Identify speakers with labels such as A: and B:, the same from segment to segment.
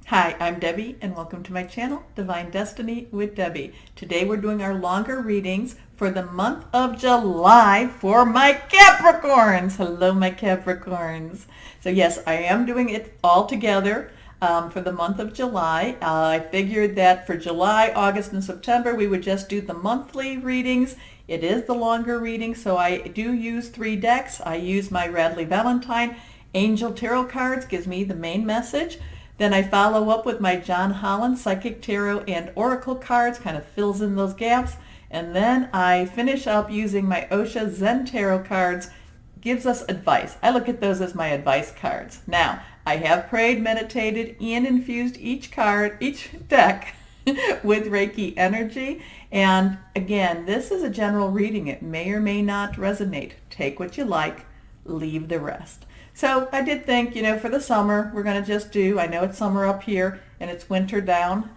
A: Hi, I'm Debbie and welcome to my channel, Divine Destiny with Debbie. Today we're doing our longer readings for the month of July for my Capricorns. Hello, my Capricorns. So yes, I am doing it all together for the month of July. I figured that for July, August, and September we would just do the monthly readings. It is the longer reading, so I do use 3 decks. I use my Radley Valentine Angel Tarot cards, gives me the main message. Then I follow up with my John Holland Psychic Tarot and Oracle cards, kind of fills in those gaps. And then I finish up using my Osha Zen Tarot cards, gives us advice. I look at those as my advice cards. Now, I have prayed, meditated, and infused each deck with Reiki energy. And again, this is a general reading. It may or may not resonate. Take what you like, leave the rest. So I did think, for the summer, we're going to just do, I know it's summer up here and it's winter down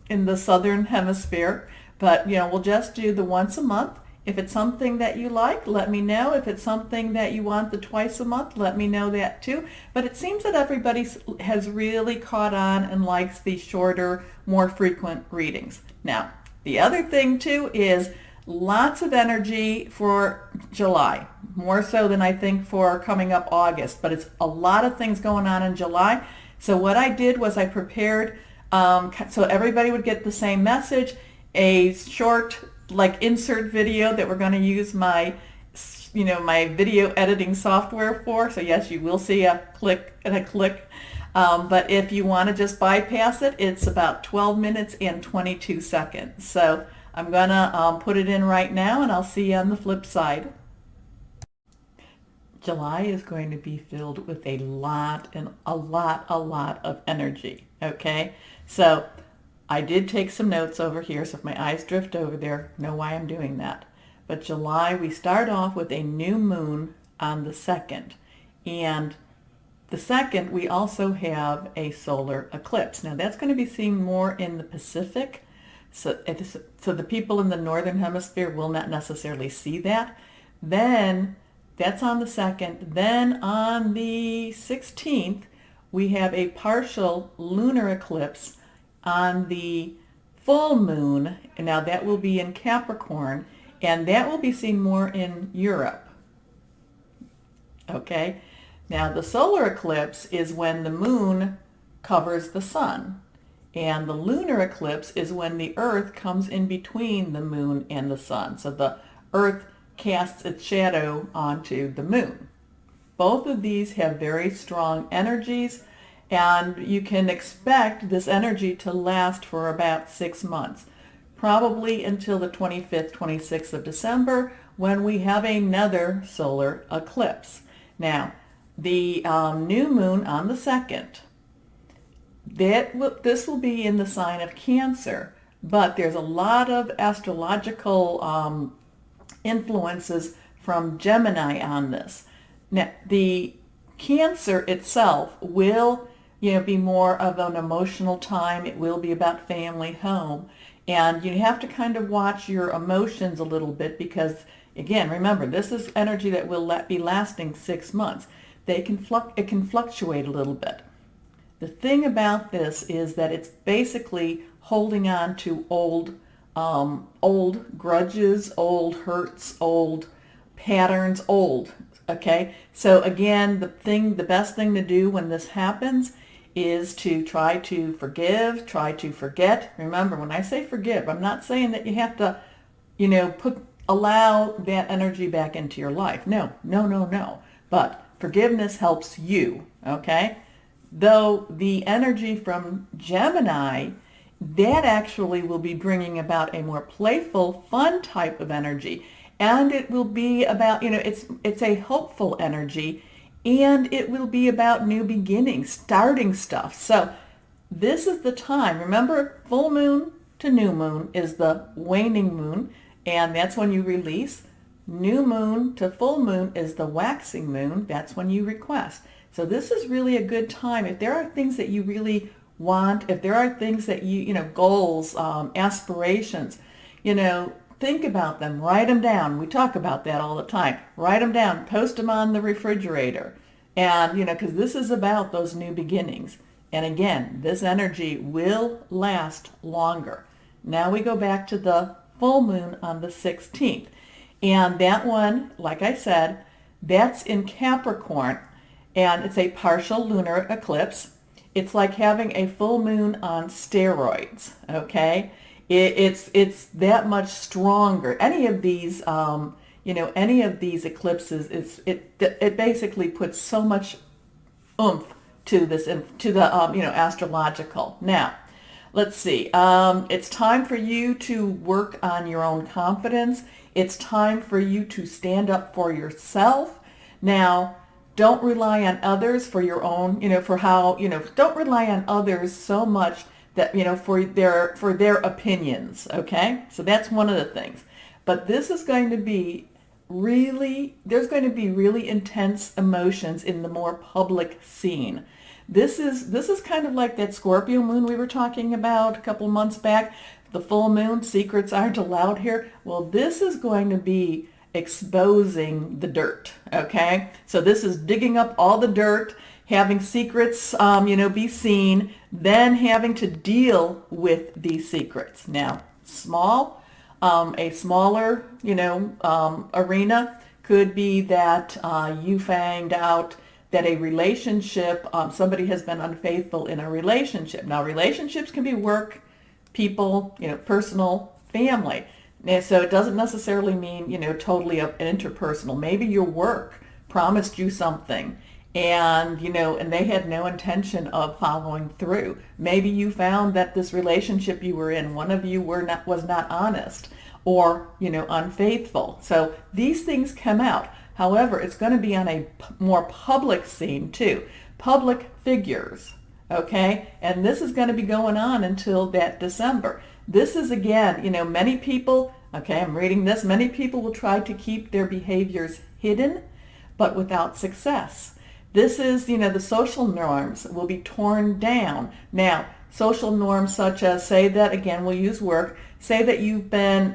A: in the southern hemisphere, but, we'll just do the once a month. If it's something that you like, let me know. If it's something that you want the twice a month, let me know that too. But it seems that everybody has really caught on and likes the shorter, more frequent readings. Now, the other thing too is lots of energy for July, more so than I think for coming up August, but it's a lot of things going on in July. So what I did was I prepared, so everybody would get the same message, a short insert video that we're going to use my video editing software for. So yes, you will see a click and a click. But if you want to just bypass it, it's about 12 minutes and 22 seconds. So I'm going to put it in right now, and I'll see you on the flip side. July is going to be filled with a lot of energy, okay? So I did take some notes over here, so if my eyes drift over there, know why I'm doing that. But July, we start off with a new moon on the 2nd. And the 2nd, we also have a solar eclipse. Now, that's going to be seen more in the Pacific. So the people in the northern hemisphere will not necessarily see that. Then that's on the 2nd. Then on the 16th, we have a partial lunar eclipse on the full moon. And now that will be in Capricorn, and that will be seen more in Europe. Okay? Now the solar eclipse is when the moon covers the sun. And the lunar eclipse is when the earth comes in between the moon and the sun. So the earth casts its shadow onto the moon. Both of these have very strong energies, and you can expect this energy to last for about 6 months, probably until the 25th, 26th of December, when we have another solar eclipse. Now, the new moon on the 2nd, this will be in the sign of Cancer, but there's a lot of astrological influences from Gemini on this. Now, the Cancer itself will, be more of an emotional time. It will be about family, home, and you have to kind of watch your emotions a little bit because, again, remember, this is energy that will be lasting 6 months. It can fluctuate a little bit. The thing about this is that it's basically holding on to old grudges, old hurts, old patterns, okay? So again, the best thing to do when this happens is to try to forgive, try to forget. Remember, when I say forgive, I'm not saying that you have to, allow that energy back into your life. No. But forgiveness helps you, okay? Though the energy from Gemini, that actually will be bringing about a more playful, fun type of energy. And it will be about, it's a hopeful energy, and it will be about new beginnings, starting stuff. So this is the time. Remember, full moon to new moon is the waning moon, and that's when you release. New moon to full moon is the waxing moon. That's when you request. So this is really a good time. If there are things that you really want, if there are things that goals, aspirations, think about them, write them down. We talk about that all the time. Write them down, post them on the refrigerator. And, because this is about those new beginnings. And again, this energy will last longer. Now we go back to the full moon on the 16th. And that one, like I said, that's in Capricorn. And it's a partial lunar eclipse. It's like having a full moon on steroids, okay? It's that much stronger. Any of these, any of these eclipses, it basically puts so much oomph to this, to the, astrological. Now, let's see. It's time for you to work on your own confidence. It's time for you to stand up for yourself. Now, don't rely on others for your own, don't rely on others so much that, for their opinions, okay? So that's one of the things. But this is going to be there's going to be really intense emotions in the more public scene. This is kind of like that Scorpio moon we were talking about a couple months back. The full moon, secrets aren't allowed here. Well, this is going to be exposing the dirt, okay? So this is digging up all the dirt, having secrets, be seen, then having to deal with these secrets. Now, a smaller, arena could be that you find out that a relationship, somebody has been unfaithful in a relationship. Now, relationships can be work, people, personal, family. And so it doesn't necessarily mean, totally interpersonal. Maybe your work promised you something and, and they had no intention of following through. Maybe you found that this relationship you were in, one of you was not honest or, unfaithful. So these things come out. However, it's going to be on a more public scene too. Public figures, okay? And this is going to be going on until that December. This is, again, many people, okay, I'm reading this, many people will try to keep their behaviors hidden, but without success. This is, the social norms will be torn down. Now, social norms such as, say that, again, we'll use work, say that you've been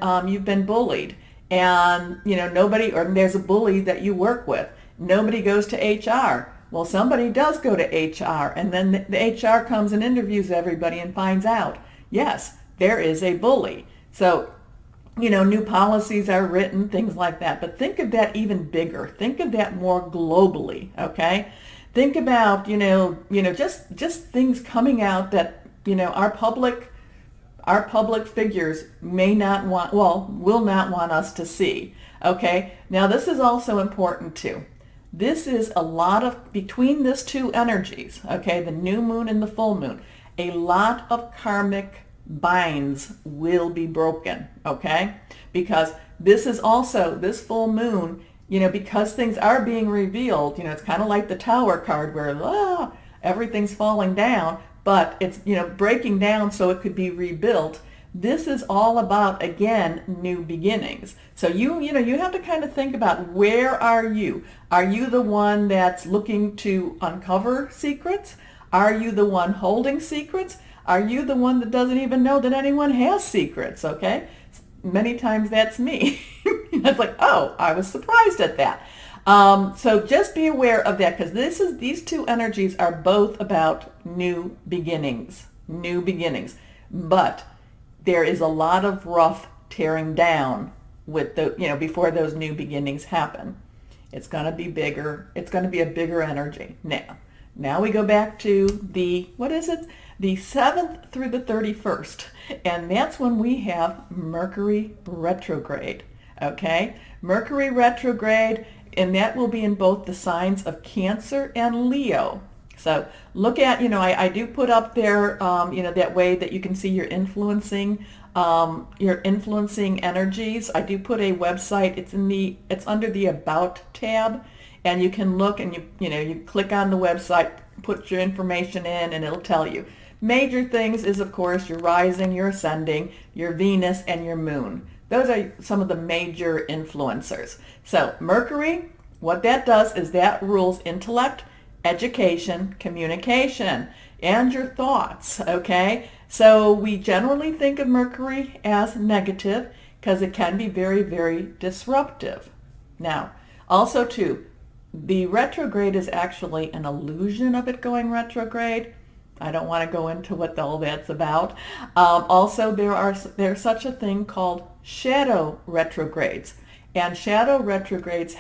A: bullied and, nobody, or there's a bully that you work with. Nobody goes to HR. Well, somebody does go to HR, and then the HR comes and interviews everybody and finds out, yes, there is a bully. So, new policies are written, things like that. But think of that even bigger. Think of that more globally, okay? Think about, just things coming out that, our public figures will not want us to see, okay? Now, this is also important too. This is a lot of, between these two energies, okay, the new moon and the full moon, a lot of karmic binds will be broken, okay? Because this is also, this full moon, because things are being revealed, it's kind of like the Tower card where everything's falling down, but it's, breaking down so it could be rebuilt. This is all about, again, new beginnings. So you have to kind of think about, where are you? Are you the one that's looking to uncover secrets? Are you the one holding secrets? Are you the one that doesn't even know that anyone has secrets, okay? Many times that's me. It's like, oh, I was surprised at that. So just be aware of that, because these two energies are both about new beginnings. But there is a lot of rough tearing down with before those new beginnings happen. It's going to be bigger. It's going to be a bigger energy. Now we go back to the 7th through the 31st. And that's when we have Mercury Retrograde. Okay? Mercury Retrograde, and that will be in both the signs of Cancer and Leo. So look at, I do put up there, that way that you can see your influencing energies. I do put a website. It's under the About tab, and you can look and you click on the website, put your information in, and it'll tell you. Major things is, of course, your rising, your ascending, your Venus, and your moon. Those are some of the major influencers. So Mercury, what that does is that rules intellect, education, communication, and your thoughts, okay? So we generally think of Mercury as negative because it can be very, very disruptive. Now, also too, the retrograde is actually an illusion of it going retrograde. I don't want to go into what all that's about. Also, there's such a thing called shadow retrogrades. And shadow retrogrades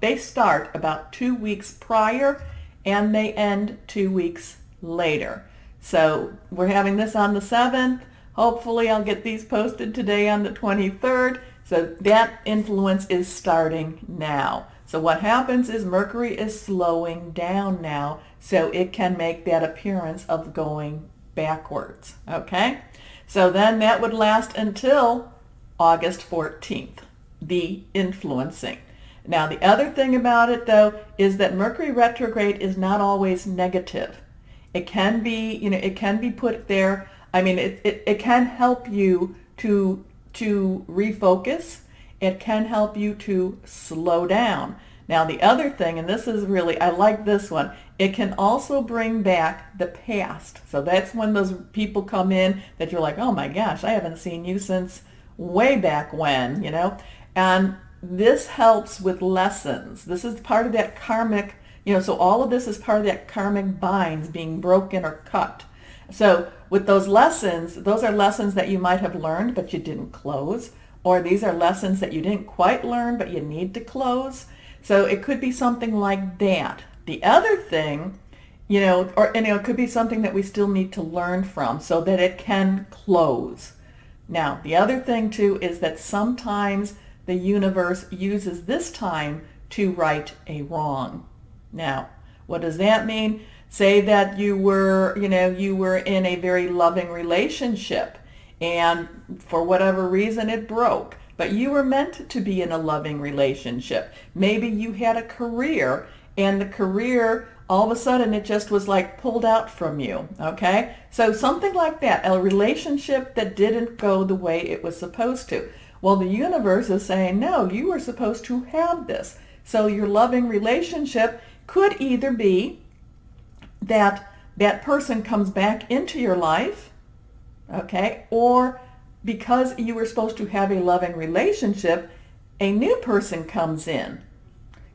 A: they start about 2 weeks prior and they end 2 weeks later. So we're having this on the 7th. Hopefully I'll get these posted today on the 23rd. So that influence is starting now. So what happens is Mercury is slowing down now, so it can make that appearance of going backwards. Okay? So then that would last until August 14th, the influencing. Now the other thing about it though is that Mercury retrograde is not always negative. It can be, it can be put there. I mean, it can help you to refocus. It can help you to slow down. Now the other thing, and this is really, I like this one, it can also bring back the past. So that's when those people come in that you're like, oh my gosh, I haven't seen you since way back when, and this helps with lessons. This is part of that karmic, so all of this is part of that karmic binds being broken or cut. So with those lessons, those are lessons that you might have learned but you didn't close, or these are lessons that you didn't quite learn but you need to close. So it could be something like that. The other thing, it could be something that we still need to learn from so that it can close. Now, the other thing too is that sometimes the universe uses this time to right a wrong. Now, what does that mean? Say that you were in a very loving relationship and for whatever reason it broke, but you were meant to be in a loving relationship. Maybe you had a career and the career, all of a sudden it just was like pulled out from you, okay? So something like that, a relationship that didn't go the way it was supposed to. Well, the universe is saying, no, you were supposed to have this. So your loving relationship could either be that that person comes back into your life, okay, or because you were supposed to have a loving relationship, a new person comes in,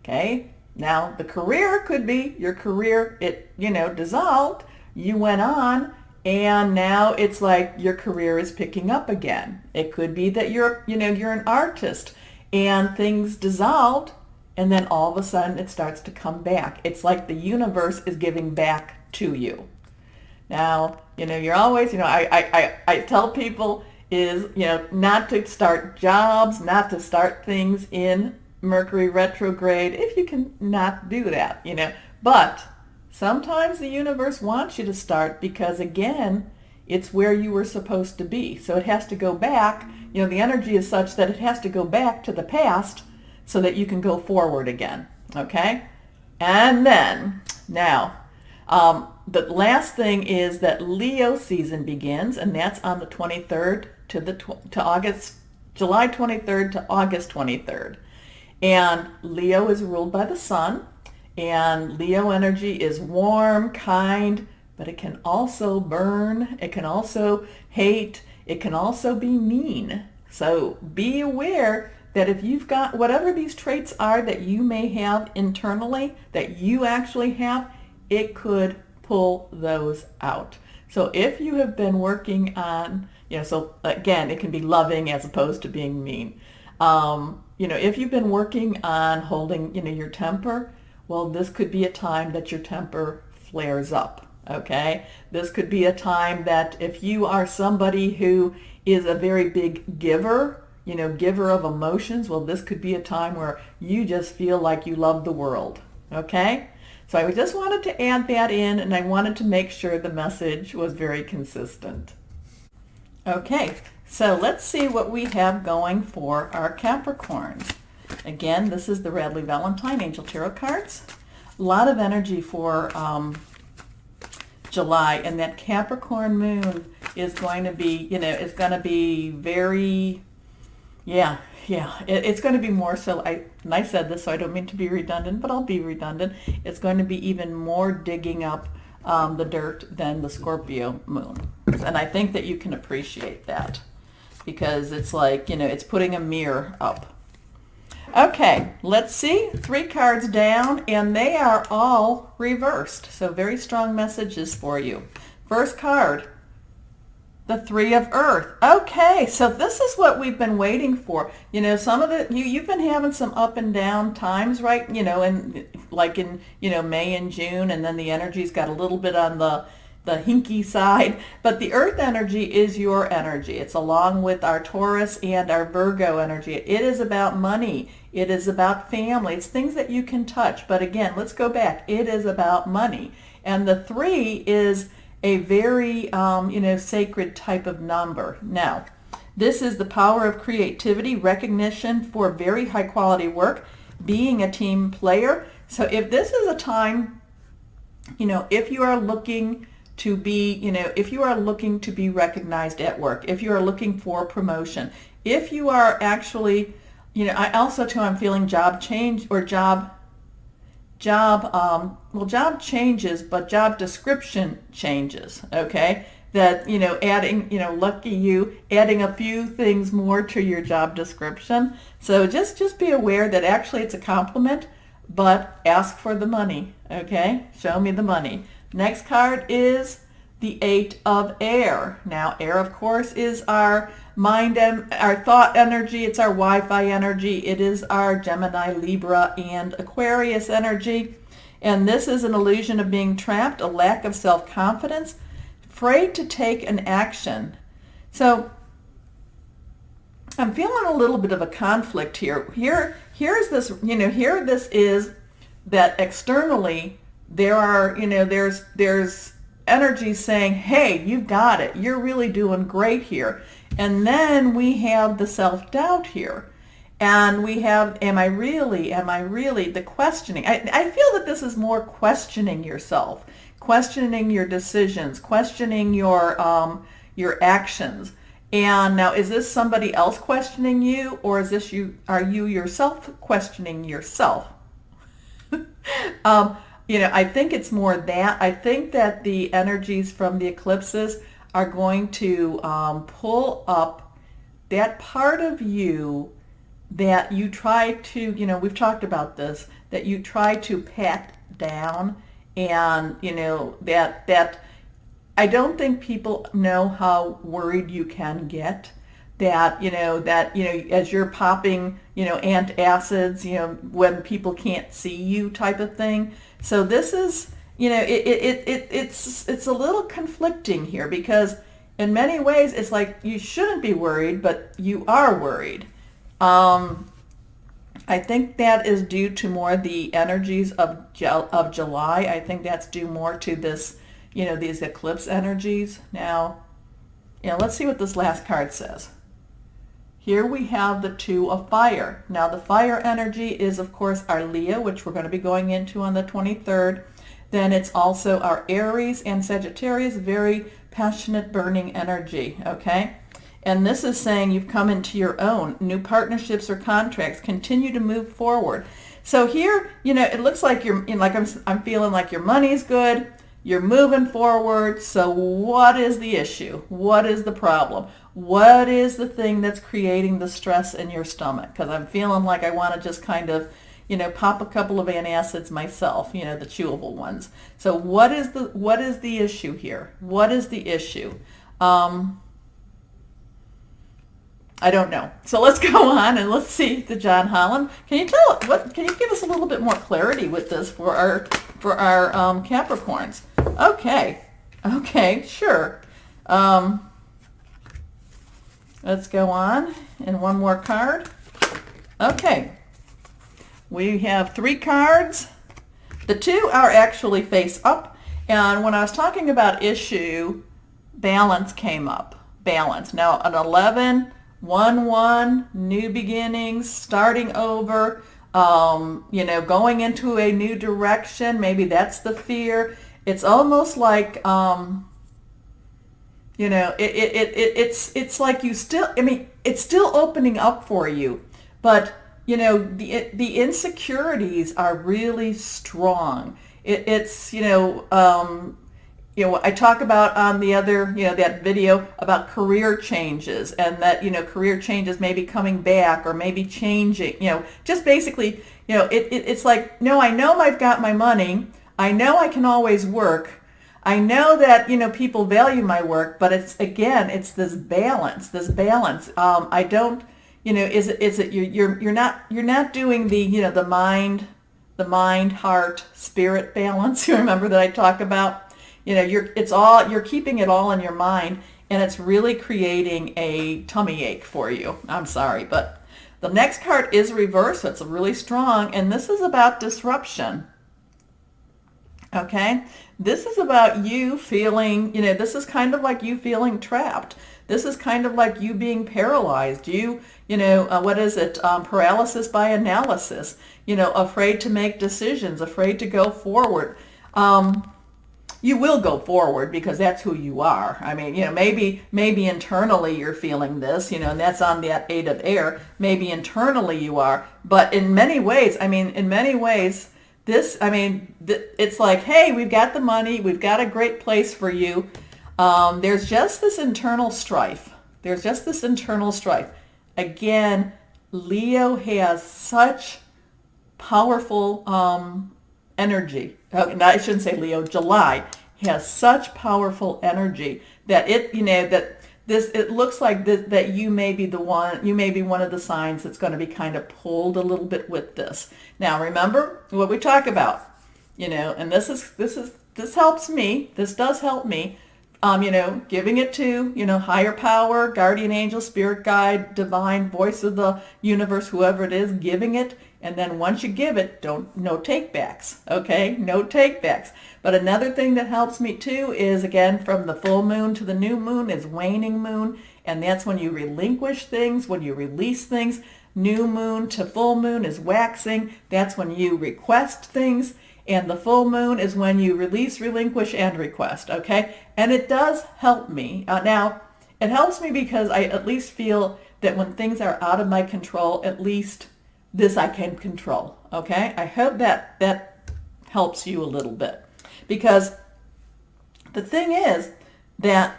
A: okay? Now, the career could be your career, it, dissolved, you went on, and now it's like your career is picking up again. It could be that you're an artist and things dissolved and then all of a sudden it starts to come back. It's like the universe is giving back to you. Now, you're always, I tell people is, not to start jobs, not to start things in Mercury retrograde if you can not do that, But sometimes the universe wants you to start because, again, it's where you were supposed to be. So it has to go back. The energy is such that it has to go back to the past so that you can go forward again, okay? And then, now, the last thing is that Leo season begins, and that's on the 23rd July 23rd to August 23rd. And Leo is ruled by the sun, and Leo energy is warm, kind, but it can also burn, it can also hate, it can also be mean. So be aware that if you've got whatever these traits are that you may have internally, that you actually have, it could pull those out. So if you have been working on, so again, it can be loving as opposed to being mean. If you've been working on holding, your temper, well, this could be a time that your temper flares up, okay? This could be a time that if you are somebody who is a very big giver, giver of emotions, well, this could be a time where you just feel like you love the world, okay? So I just wanted to add that in, and I wanted to make sure the message was very consistent. Okay, so let's see what we have going for our Capricorns. Again, this is the Radley Valentine Angel Tarot cards. A lot of energy for July, and that Capricorn moon is going to be, is going to be very, it's going to be more so, and I said this, so I don't mean to be redundant, but I'll be redundant. It's going to be even more digging up the dirt than the Scorpio moon. And I think that you can appreciate that because it's like, it's putting a mirror up. Okay, let's see. 3 cards down, and they are all reversed. So very strong messages for you. First card, the 3 of Earth. Okay, so this is what we've been waiting for. You know, some of the you've been having some up and down times, right? You know, and like in May and June, and then the energy's got a little bit on the hinky side, but the Earth energy is your energy. It's along with our Taurus and our Virgo energy. It is about money. It is about family. It's things that you can touch. But again, let's go back. It is about money. And the 3 is a very, sacred type of number. Now, this is the power of creativity, recognition for very high quality work, being a team player. So if this is a time, if you are looking to be, if you are looking to be recognized at work, if you are looking for promotion, if you are actually, I also too, I'm feeling job change or job changes, but job description changes, okay? That, adding, lucky you, adding a few things more to your job description. So just be aware that actually it's a compliment, but ask for the money, okay? Show me the money. Next card is the 8 of Air. Now, air, of course, is our mind and our thought energy. It's our Wi-Fi energy. It is our Gemini, Libra, and Aquarius energy. And this is an illusion of being trapped, a lack of self-confidence, afraid to take an action. So I'm feeling a little bit of a conflict here. Here's this, here this is that externally there are, there's energy saying, hey, you've got it. You're really doing great here. And then we have the self-doubt here. And we have, am I really, the questioning. I feel that this is more questioning yourself, questioning your decisions, questioning your actions. And now, is this somebody else questioning you, or is this are you yourself questioning yourself? I think it's more that. I think that the energies from the eclipses are going to pull up that part of you that you try to, we've talked about this, that you try to pat down, and, that I don't think people know how worried you can get. That, as you're popping, antacids, when people can't see you type of thing. So this is, it's a little conflicting here, because in many ways it's like you shouldn't be worried, but you are worried. I think that is due to more the energies of July. I think that's due more to this, these eclipse energies. Now, let's see what this last card says. Here we have the 2 of Fire. Now the fire energy is, of course, our Leo, which we're going to be going into on the 23rd. Then it's also our Aries and Sagittarius, very passionate, burning energy, okay? And this is saying you've come into your own. New partnerships or contracts continue to move forward. So here, it looks like you're, I'm feeling like your money's good. You're moving forward. So what is the issue? What is the problem? What is the thing that's creating the stress in your stomach? Because I'm feeling like I want to just kind of, pop a couple of antacids myself, the chewable ones. So what is the issue here? What is the issue? I don't know. So let's go on and let's see the John Holland. Can you give us a little bit more clarity with this for our Capricorns? Okay, sure. Let's go on, and one more card. Okay, we have 3 cards. The 2 are actually face up, and when I was talking about issue, balance came up. Balance. Now an 11, 1-1, new beginnings, starting over, going into a new direction. Maybe that's the fear. It's almost like, it's like you still, it's still opening up for you, but, the insecurities are really strong. It's you know, I talk about on the other, you know, that video about career changes, and that, you know, career changes may be coming back or maybe changing, you know, just basically, you know, it's like, no, I know I've got my money. I know I can always work. I know that, you know, people value my work, but it's, again, it's this balance. I don't, you know, is it you're not doing the, you know, the mind, heart, spirit balance. You remember that I talk about, you know, you're keeping it all in your mind, and it's really creating a tummy ache for you. I'm sorry, but the next card is reversed. So it's really strong, and this is about disruption. Okay, this is about you feeling, you know, this is kind of like you feeling trapped. This is kind of like you being paralyzed. You know, what is it? Paralysis by analysis. You know, afraid to make decisions, afraid to go forward. You will go forward because that's who you are. I mean, you know, maybe internally you're feeling this, you know, and that's on that 8 of air. Maybe internally you are, but in many ways, this, I mean, it's like, hey, we've got the money, we've got a great place for you. There's just this internal strife. Again, Leo has such powerful energy. No, I shouldn't say Leo. July has such powerful energy that it, you know, that this, it looks like that you may be one of the signs that's going to be kind of pulled a little bit with this. Now, remember what we talk about, you know, and this helps me. This does help me. You know, giving it to, you know, higher power, guardian angel, spirit guide, divine voice of the universe, whoever it is, giving it. And then once you give it, no takebacks, okay? No takebacks. But another thing that helps me too is, again, from the full moon to the new moon is waning moon. And that's when you relinquish things, when you release things. New moon to full moon is waxing. That's when you request things. And the full moon is when you release, relinquish, and request, okay? And it does help me. Now, it helps me because I at least feel that when things are out of my control, at least this I can control, okay? I hope that helps you a little bit. Because the thing is that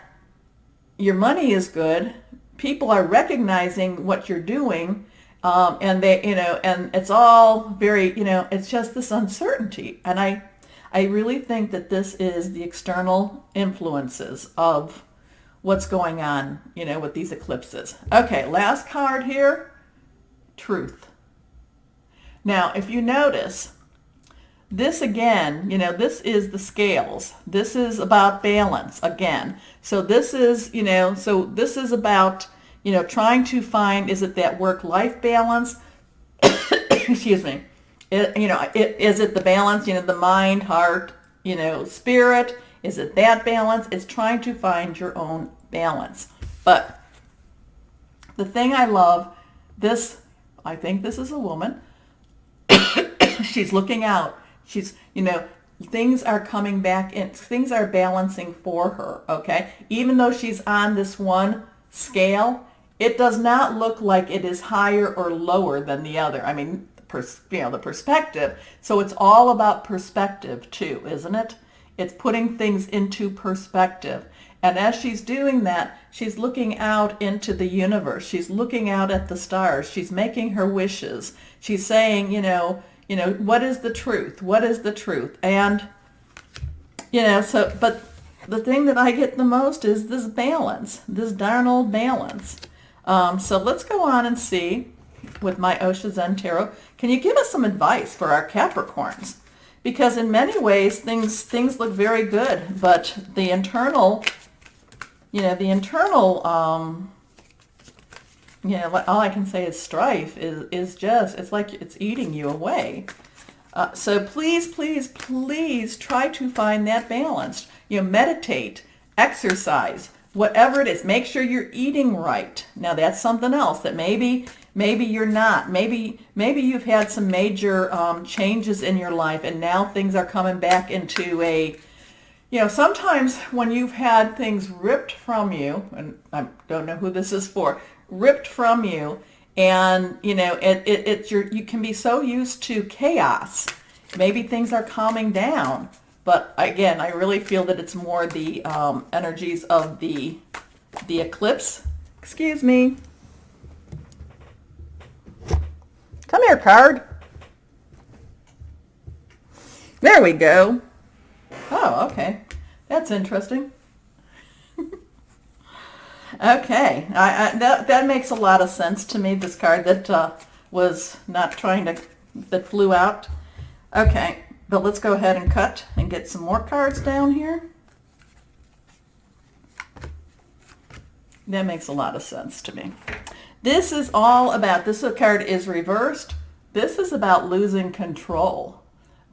A: your money is good. People are recognizing what you're doing. And they, you know, and it's all very, you know, it's just this uncertainty. And I really think that this is the external influences of what's going on, you know, with these eclipses. Okay, last card here, truth. Now, if you notice, this again, you know, this is the scales. This is about balance again. So this is, you know, so this is about, you know, trying to find, is it that work-life balance? Excuse me. Is it the balance, you know, the mind, heart, you know, spirit? Is it that balance? It's trying to find your own balance. But the thing I love, this, I think this is a woman. She's looking out. She's, you know, things are coming back in. Things are balancing for her, okay? Even though she's on this one scale, it does not look like it is higher or lower than the other. I mean, the perspective. So it's all about perspective too, isn't it? It's putting things into perspective. And as she's doing that, she's looking out into the universe. She's looking out at the stars. She's making her wishes. She's saying, you know, what is the truth? What is the truth? And, you know, so, but the thing that I get the most is this balance, this darn old balance. So let's go on and see with my Osha Zen Tarot. Can you give us some advice for our Capricorns? Because in many ways, things look very good, but the internal, you know, all I can say is strife is just, it's like it's eating you away. So please, please, please try to find that balance. You know, meditate, exercise, whatever it is. Make sure you're eating right. Now that's something else that maybe you're not. Maybe you've had some major changes in your life, and now things are coming back into a, you know, sometimes when you've had things ripped from you, and I don't know who this is for, ripped from you, and you know, you can be so used to chaos. Maybe things are calming down, But again, I really feel that it's more the energies of the eclipse. Excuse me. Come here, card. There we go. Oh, okay. That's interesting. Okay, that makes a lot of sense to me, this card that was not trying to, that flew out. Okay, but let's go ahead and cut and get some more cards down here. That makes a lot of sense to me. This is all about, this card is reversed. This is about losing control.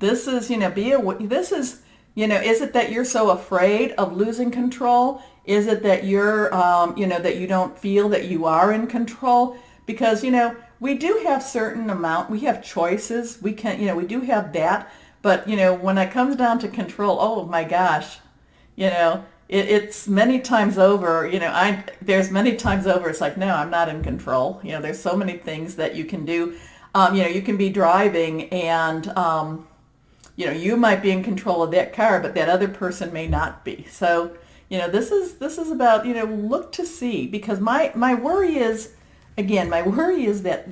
A: This is, this is, is it that you're so afraid of losing control? Is it that you're, that you don't feel that you are in control? Because, we do have certain amount, we have choices. We can, we do have that. But, when it comes down to control, oh my gosh, it's many times over, there's many times over, it's like, no, I'm not in control. There's so many things that you can do. You can be driving and, you might be in control of that car, but that other person may not be. So, this is about, look to see, because my worry is, again, my worry is that,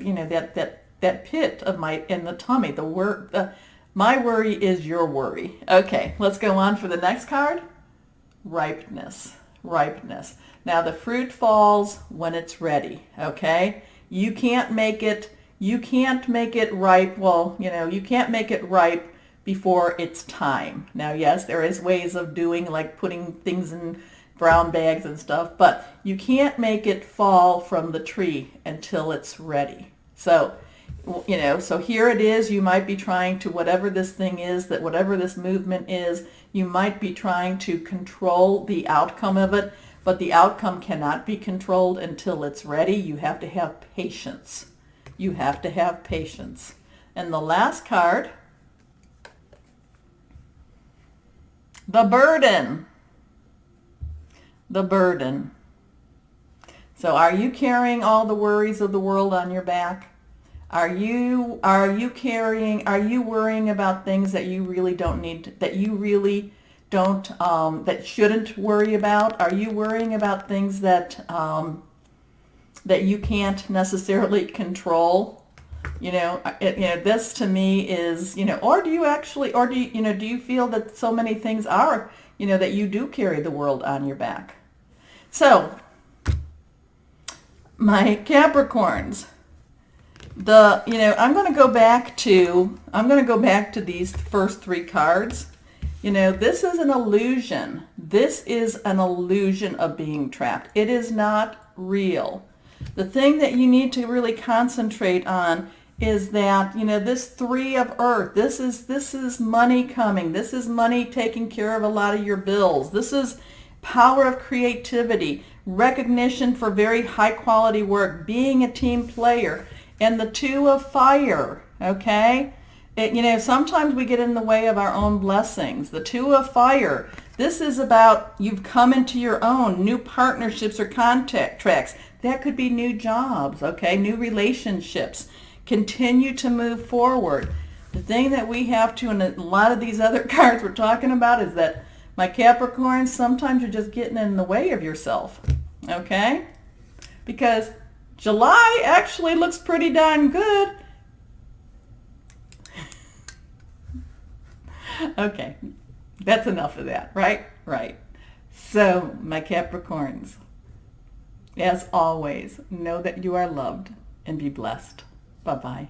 A: that pit of in the tummy, my worry is your worry. Okay, let's go on for the next card. Ripeness. Now the fruit falls when it's ready, okay? You can't make it ripe. Well, you can't make it ripe before it's time. Now, yes, there is ways of doing, like putting things in brown bags and stuff, but you can't make it fall from the tree until it's ready. So, so here it is. You might be trying to, whatever this thing is, that whatever this movement is, you might be trying to control the outcome of it, but the outcome cannot be controlled until it's ready. You have to have patience. You have to have patience. And the last card, the burden. The burden. So are you carrying all the worries of the world on your back? Are you worrying about things that you really don't need, that you really don't, that shouldn't worry about? Are you worrying about things that, that you can't necessarily control? This to me is, or do you feel that so many things are, that you do carry the world on your back? So, my Capricorns, I'm going to go back to these first three cards. This is an illusion. This is an illusion of being trapped. It is not real. The thing that you need to really concentrate on is that, this Three of Earth, this is money coming. This is money taking care of a lot of your bills. This is power of creativity, recognition for very high quality work, being a team player, and the Two of Fire, okay? Sometimes we get in the way of our own blessings. The Two of Fire, this is about you've come into your own, new partnerships or contracts. That could be new jobs, okay? New relationships. Continue to move forward. The thing that we have to, and a lot of these other cards we're talking about, is that, my Capricorns, sometimes you're just getting in the way of yourself, okay? Because July actually looks pretty darn good. Okay, that's enough of that, right? Right. So, my Capricorns, as always, know that you are loved and be blessed. Bye-bye.